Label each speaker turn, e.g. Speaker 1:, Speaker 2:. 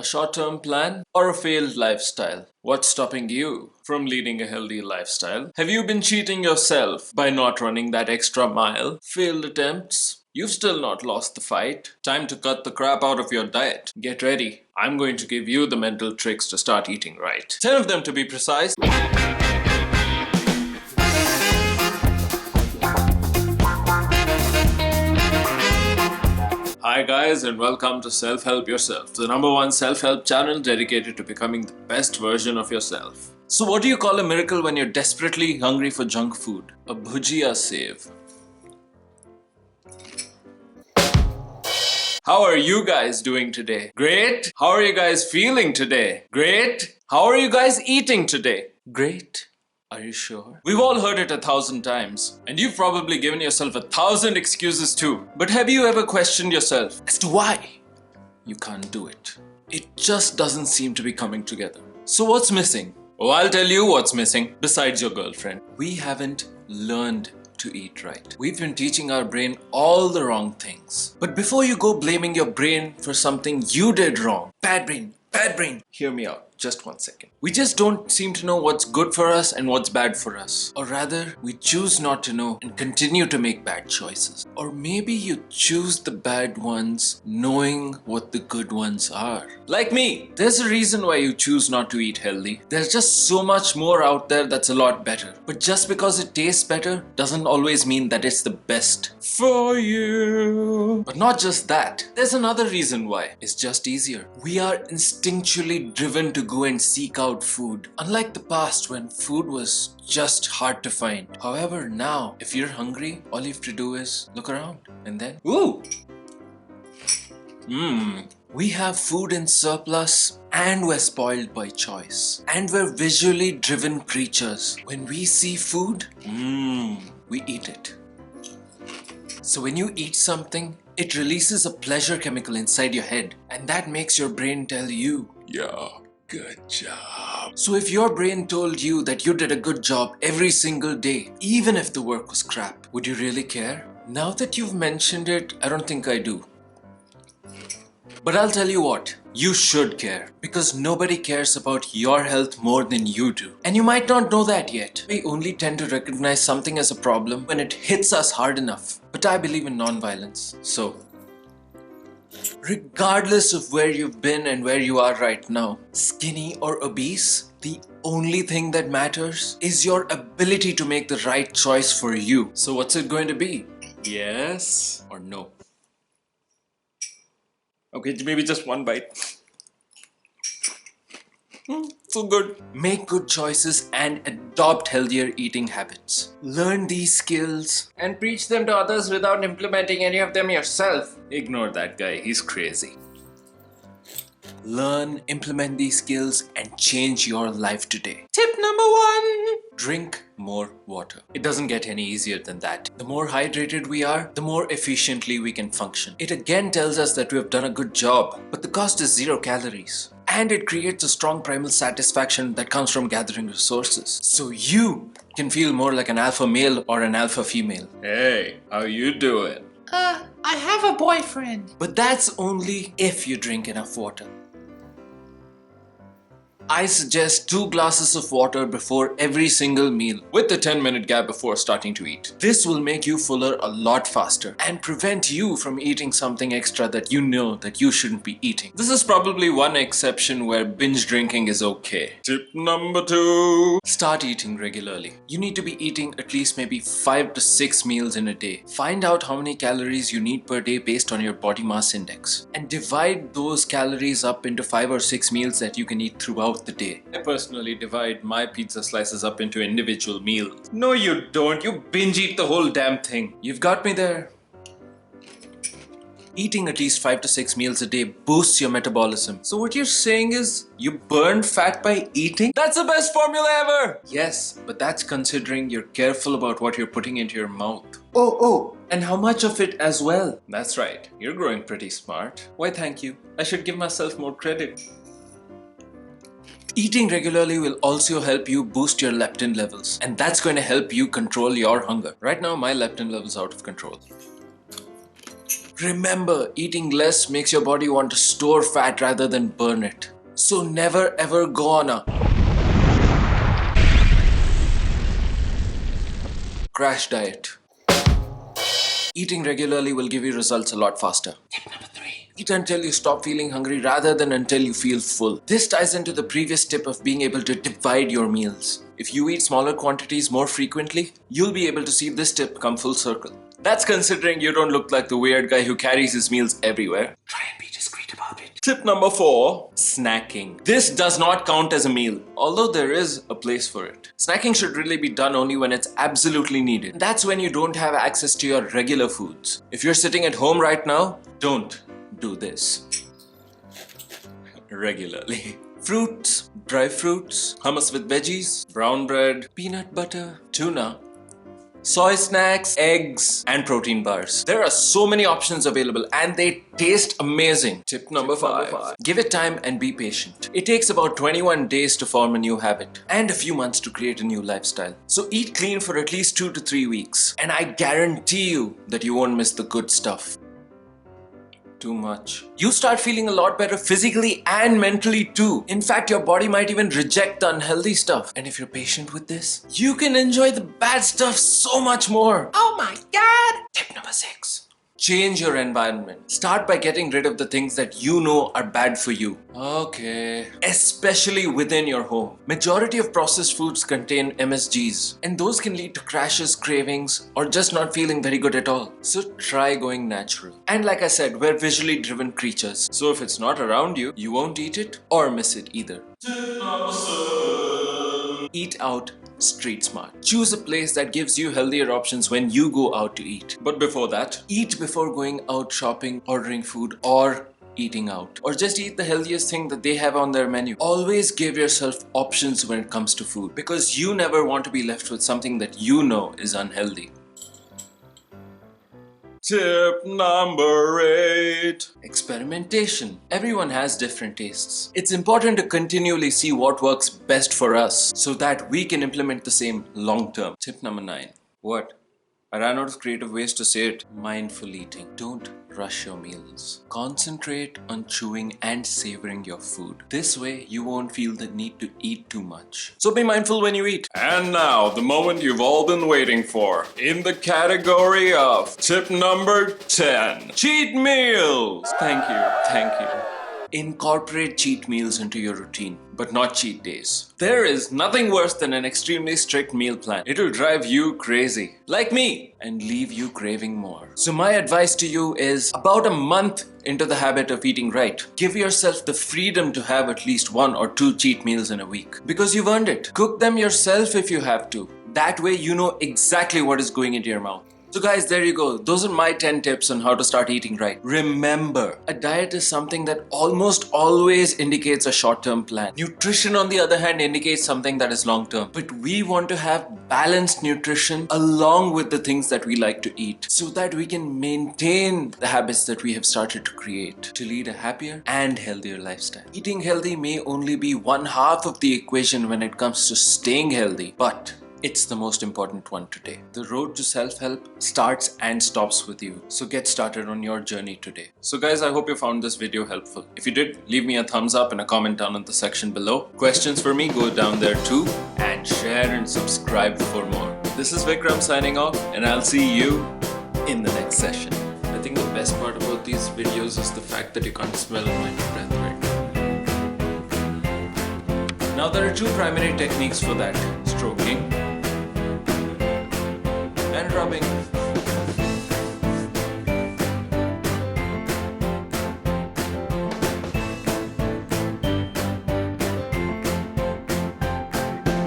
Speaker 1: A short-term plan or a failed lifestyle? What's stopping you from leading a healthy lifestyle? Have you been cheating yourself by not running that extra mile? Failed attempts? You've still not lost the fight. Time to cut the crap out of your diet. Get ready. I'm going to give you the mental tricks to start eating right. 10 of them to be precise. Hi guys, and welcome to Self-Help Yourself, the #1 self-help channel dedicated to becoming the best version of yourself. So what do you call a miracle when you're desperately hungry for junk food? A bhujia save. How are you guys doing today? Great? How are you guys feeling today? Great? How are you guys eating today? Great? Are you sure? We've all heard it 1,000 times, and you've probably given yourself 1,000 excuses too. But have you ever questioned yourself as to why you can't do it? It just doesn't seem to be coming together. So what's missing? Oh, I'll tell you what's missing, besides your girlfriend. We haven't learned to eat right. We've been teaching our brain all the wrong things. But before you go blaming your brain for something you did wrong, bad brain, hear me out. Just 1 second. We just don't seem to know what's good for us and what's bad for us. Or rather, we choose not to know and continue to make bad choices. Or maybe you choose the bad ones knowing what the good ones are. Like me, there's a reason why you choose not to eat healthy. There's just so much more out there that's a lot better. But just because it tastes better doesn't always mean that it's the best for you. But not just that. There's another reason why. It's just easier. We are instinctually driven to go and seek out food. Unlike the past when food was just hard to find. However, now, if you're hungry, all you have to do is look around and then, ooh! We have food in surplus and we're spoiled by choice. And we're visually driven creatures. When we see food, we eat it. So when you eat something, it releases a pleasure chemical inside your head, and that makes your brain tell you, yeah, good job. So if your brain told you that you did a good job every single day, even if the work was crap, would you really care? Now that you've mentioned it, I don't think I do. But I'll tell you what, you should care, because nobody cares about your health more than you do. And you might not know that yet. We only tend to recognize something as a problem when it hits us hard enough. But I believe in non-violence, so regardless of where you've been and where you are right now, skinny or obese, the only thing that matters is your ability to make the right choice for you. So what's it going to be? Yes or no? Okay, maybe just one bite. So good. Make good choices and adopt healthier eating habits. Learn these skills and preach them to others without implementing any of them yourself. Ignore that guy, he's crazy. Learn, implement these skills and change your life today. Tip #1. Drink more water. It doesn't get any easier than that. The more hydrated we are, the more efficiently we can function. It again tells us that we have done a good job, but the cost is 0 calories. And it creates a strong primal satisfaction that comes from gathering resources. So you can feel more like an alpha male or an alpha female. Hey, how you doing?
Speaker 2: I have a boyfriend.
Speaker 1: But that's only if you drink enough water. I suggest 2 glasses of water before every single meal, with a 10-minute gap before starting to eat. This will make you fuller a lot faster and prevent you from eating something extra that you know that you shouldn't be eating. This is probably one exception where binge drinking is okay. Tip #2. Start eating regularly. You need to be eating at least maybe 5 to 6 meals in a day. Find out how many calories you need per day based on your body mass index, and divide those calories up into 5 or 6 meals that you can eat throughout the day. I personally divide my pizza slices up into individual meals. No, you don't. You binge eat the whole damn thing. You've got me there. Eating at least 5 to 6 meals a day boosts your metabolism. So what you're saying is you burn fat by eating? That's the best formula ever! Yes, but that's considering you're careful about what you're putting into your mouth. Oh, and how much of it as well? That's right. You're growing pretty smart. Why, thank you. I should give myself more credit. Eating regularly will also help you boost your leptin levels, and that's going to help you control your hunger. Right now, my leptin level is out of control. Remember, eating less makes your body want to store fat rather than burn it. So never ever go on a crash diet. Eating regularly will give you results a lot faster. Tip number 3. Eat until you stop feeling hungry rather than until you feel full. This ties into the previous tip of being able to divide your meals. If you eat smaller quantities more frequently, you'll be able to see this tip come full circle. That's considering you don't look like the weird guy who carries his meals everywhere. Try and be discreet about it. Tip number 4, snacking. This does not count as a meal, although there is a place for it. Snacking should really be done only when it's absolutely needed. That's when you don't have access to your regular foods. If you're sitting at home right now, don't do this regularly. Fruits, dry fruits, hummus with veggies, brown bread, peanut butter, tuna, soy snacks, eggs, and protein bars. There are so many options available and they taste amazing. Tip number 5. Give it time and be patient. It takes about 21 days to form a new habit and a few months to create a new lifestyle. So eat clean for at least 2 to 3 weeks and I guarantee you that you won't miss the good stuff too much. You start feeling a lot better physically and mentally too. In fact, your body might even reject the unhealthy stuff. And if you're patient with this, you can enjoy the bad stuff so much more.
Speaker 2: Oh my god!
Speaker 1: Tip number 6. Change your environment. Start by getting rid of the things that you know are bad for you. Okay. Especially within your home. Majority of processed foods contain MSGs and those can lead to crashes, cravings, or just not feeling very good at all. So try going natural. And like I said, we're visually driven creatures. So if it's not around you, you won't eat it or miss it either. Tip number 7. Eat out street smart. Choose a place that gives you healthier options when you go out to eat. But before that, eat before going out shopping, ordering food, or eating out. Or just eat the healthiest thing that they have on their menu. Always give yourself options when it comes to food because you never want to be left with something that you know is unhealthy. Tip number 8. Experimentation. Everyone has different tastes. It's important to continually see what works best for us so that we can implement the same long term. Tip number 9. What? I ran out of creative ways to say it. Mindful eating. Don't rush your meals. Concentrate on chewing and savoring your food. This way, you won't feel the need to eat too much. So be mindful when you eat. And now, the moment you've all been waiting for. In the category of tip number 10. Cheat meals! Thank you. Incorporate cheat meals into your routine, but not cheat days. There is nothing worse than an extremely strict meal plan. It'll drive you crazy, like me, and leave you craving more. So my advice to you is, about a month into the habit of eating right, give yourself the freedom to have at least 1 or 2 cheat meals in a week. Because you've earned it. Cook them yourself if you have to. That way you know exactly what is going into your mouth. So guys, there you go. Those are my 10 tips on how to start eating right. Remember, a diet is something that almost always indicates a short-term plan. Nutrition, on the other hand, indicates something that is long-term. But we want to have balanced nutrition along with the things that we like to eat so that we can maintain the habits that we have started to create to lead a happier and healthier lifestyle. Eating healthy may only be one half of the equation when it comes to staying healthy, but it's the most important one today. The road to self-help starts and stops with you. So get started on your journey today. So guys, I hope you found this video helpful. If you did, leave me a thumbs up and a comment down in the section below. Questions for me, go down there too. And share and subscribe for more. This is Vikram signing off and I'll see you in the next session. I think the best part about these videos is the fact that you can't smell my breath right now. Now there are 2 primary techniques for that. Stroking and rubbing.